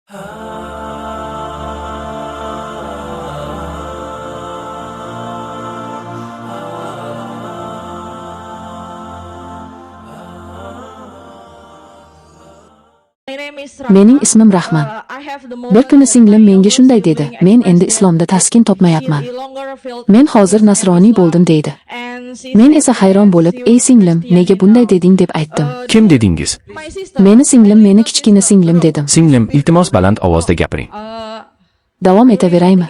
Mening ismim Rahman. Bir kuni singlim menga shunday dedi: "Men endi islomda taskin topmayapman. Men hozir nasroniy bo'ldim" deydi. Men esa hayron bo'lib, "Ey singlim, nega bunday deding?" deb aytdim. Kim dedingiz? Meni singlim, meni kichkina singlim dedim. Singlim, iltimos baland ovozda gapiring. Davom etaveraymi?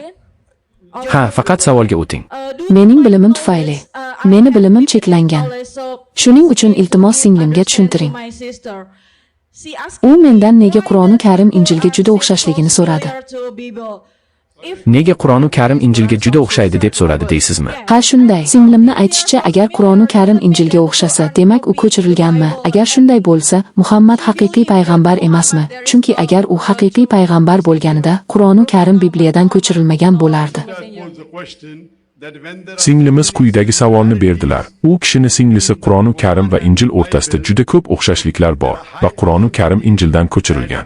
Ha, faqat savolga o'ting. Mening bilimim tufayli. Meni bilimim cheklangan. Shuning uchun iltimos singlimga tushuntiring. U mendan nega Qur'oni Karim Injilga juda o'xshashligini so'radi. Nega Qur'oni Karim Injilga juda o'xshaydi deb so'radi deysizmi? Ha, shunday. Singlimni aytishicha, agar Qur'oni Karim Injilga o'xshasa, demak u ko'chirilganmi? Agar shunday bo'lsa, Muhammad haqiqiy payg'ambar emasmi? Chunki agar u haqiqiy payg'ambar bo'lganida, Qur'oni Karim Bibliyadan ko'chirilmagan bo'lardi. Singlimiz quyidagi savolni berdilar. U kishini singlisi Qur'oni Karim va Injil o'rtasida juda ko'p o'xshashliklar bor va Qur'oni Karim Injildan ko'chirilgan.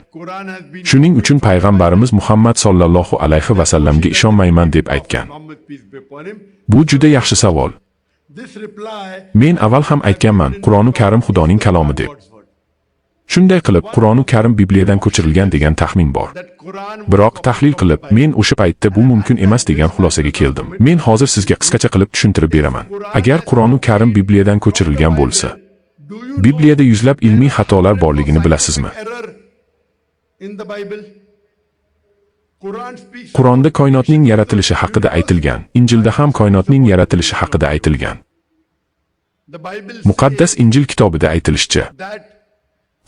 Shuning uchun payg'ambarimiz Muhammad sollallohu alayhi va sallamga ishonmayman deb aytgan. Bu juda yaxshi savol. Men avval ham aytganman, Qur'oni Karim Xudoning kalomi deb. Shunday qilib, Qur'oni Karim Bibliyadan ko'chirilgan degan taxmin bor. Biroq tahlil qilib, men o'sha paytda bu mumkin emas degan xulosaga keldim. Men hozir sizga qisqacha qilib tushuntirib beraman. Agar Qur'oni Karim Bibliyadan ko'chirilgan bo'lsa, Bibliyada yuzlab ilmiy xatolar borligini bilasizmi? Qur'onda koinotning yaratilishi haqida aytilgan, Injilda ham koinotning yaratilishi haqida aytilgan. Muqaddas Injil kitobida aytilishicha,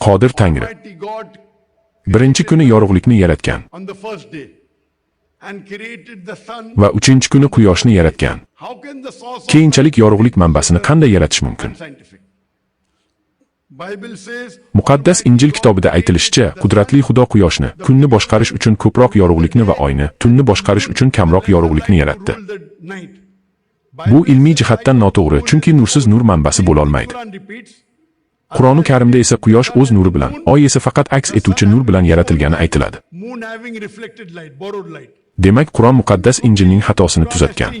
Qodir Tangri birinchi kuni yorug'likni yaratgan va uchinchi kuni quyoshni yaratgan. Keyinchalik yorug'lik manbasini qanday yaratish mumkin? Muqaddas Injil kitobida aytilishicha, qudratli Xudo quyoshni, kunni boshqarish uchun ko'proq yorug'likni va oyni, tunni boshqarish uchun kamroq yorug'likni yaratdi. Bu ilmiy jihatdan noto'g'ri, chunki nursiz nur manbasi bo'la olmaydi. Qur'oni Karimda esa quyosh o'z nuri bilan, oy esa faqat aks etuvchi nur bilan yaratilgani aytiladi. Demak, Qur'on muqaddas Injilning xatosini tuzatgan.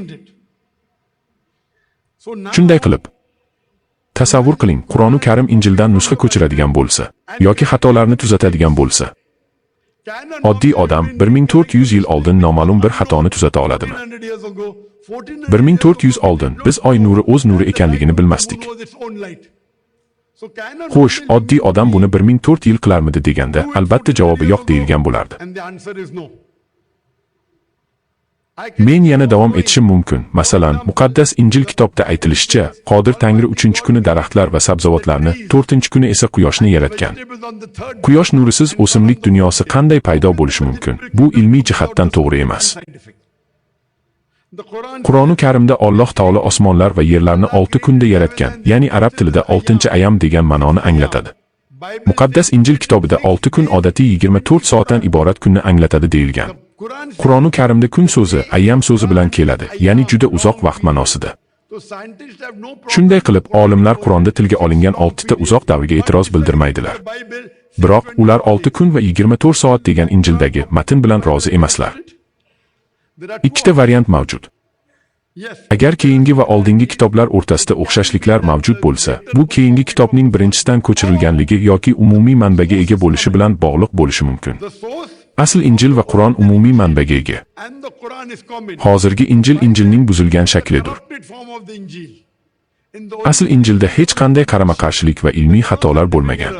Shunday qilib, tasavvur qiling, Qur'oni Karim Injildan nusxa ko'chiradigan bo'lsa, yoki xatolarni tuzatadigan bo'lsa, oddiy odam 1400 yil oldin noma'lum bir xatoni tuzata oladimi? 1400 oldin biz oy nuri o'z nuri ekanligini bilmasdik. Xo'sh, oddiy odam buni 1400 yil qilarmidi deganda, albatta javobi yo'q deyilgan bo'lardi. Men yana davom etishim mumkin. Masalan, muqaddas Injil kitobda aytilishicha, Qodir Tangri 3-kuni daraxtlar va sabzavotlarni, 4-kuni esa quyoshni yaratgan. Quyosh nurisiz o'simlik dunyosi qanday paydo bo'lishi mumkin? Bu ilmiy jihatdan to'g'ri emas. Qur'oni Karimda Alloh taolo osmonlar va yerlarni 6 kunda yaratgan, ya'ni arab tilida 6-ayam degan ma'noni anglatadi. Muqaddas Injil kitobida 6 kun odatiy 24 soatdan iborat kunni anglatadi deyilgan. Qur'oni Karimda kun so'zi ayyam so'zi bilan keladi, ya'ni juda uzoq vaqt ma'nosida. Shunday qilib, olimlar Qur'onda tilga olingan 6 ta uzoq davrga e'tiroz bildirmaydilar. Biroq ular 6 kun va 24 soat degan Injildagi matn bilan rozi emaslar. Ikkita variant mavjud. Agar keyingi va oldingi kitoblar o'rtasida o'xshashliklar mavjud bo'lsa, bu keyingi kitobning birinchisidan ko'chirilganligi yoki umumiy manbaga ega bo'lishi bilan bog'liq bo'lishi mumkin. Asl Injil va Qur'on umumiy manbaga ega. Hozirgi Injil Injilning buzilgan shaklidir. Asl Injilda hech qanday qarama-qarshilik va ilmiy xatolar bo'lmagan.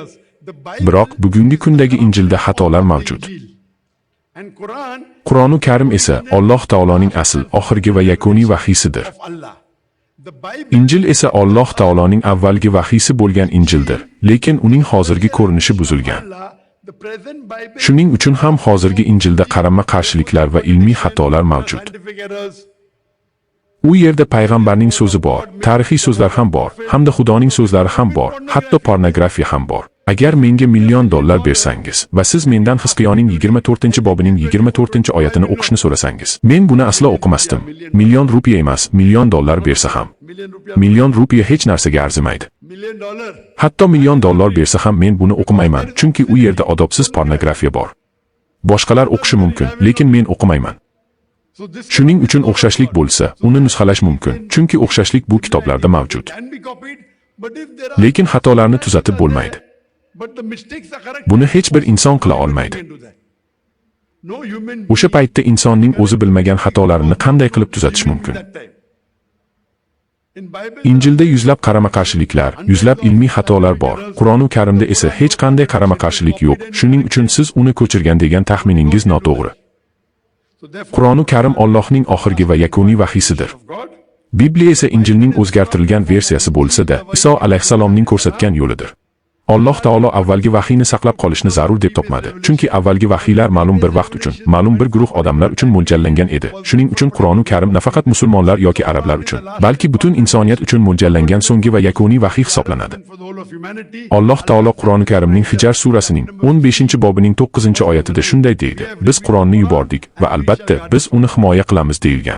Biroq bugungi kundagi Injilda xatolar mavjud. Qur'oni Karim esa Alloh taoloning asl, oxirgi va yakuniy vahiysidir. Injil esa Alloh taoloning avvalgi vahiysi bo'lgan Injildir, lekin uning hozirgi ko'rinishi buzilgan. Shuning uchun ham hozirgi Injilda qarama-qarshiliklar va ilmiy xatolar mavjud. U yerda payg'ambarning so'zi bor, tarixiy so'zlar ham bor, hamda Xudoning so'zlari ham bor, hatto pornografiya ham bor. Agar menga $1 million bersangiz va siz mendan Hizqiyoning 24-bobining 24-oyatini o'qishni so'rasangiz, men buni aslo o'qimasdim. $1 million emas, $1 million bersa ham. $1 million hech narsaga arzimaydi. Hatto $1 million bersa ham men buni o'qimayman, chunki u yerda odobsiz pornografiya bor. Boshqalar o'qishi mumkin, lekin men o'qimayman. Shuning uchun o'xshashlik bo'lsa, uni nusxalash mumkin, chunki o'xshashlik bu kitoblarda mavjud. Lekin xatolarni tuzatib bo'lmaydi. Buni hech bir inson qila olmaydi. O'sha paytda insonning o'zi bilmagan xatolarini qanday qilib tuzatish mumkin? Injilda yuzlab qarama-qarshiliklar, yuzlab ilmiy xatolar bor. Qur'oni Karimda esa hech qanday qarama-qarshilik yo'q. Shuning uchun siz uni ko'chirgan degan taxminingiz noto'g'ri. Qur'oni Karim Allohning oxirgi va yakuniy vahiysidir. Bibliya esa Injilning o'zgartirilgan versiyasi bo'lsa-da, Iso alayhisalomning ko'rsatgan yo'lidir. Alloh taolo avvalgi vahiyni saqlab qolishni zarur deb topmadi. Chunki avvalgi vahiylar ma'lum bir vaqt uchun, ma'lum bir guruh odamlar uchun mo'ljallangan edi. Shuning uchun Qur'oni Karim nafaqat musulmonlar yoki arablar uchun, balki butun insoniyat uchun mo'ljallangan so'nggi va yakuniy vahiy hisoblanadi. Alloh taolo Qur'oni Karimning Hijr surasining 15-bobining 9-oyatida shunday deydi: Biz Qur'onni yubordik va albatta biz uni himoya qilamiz deyilgan.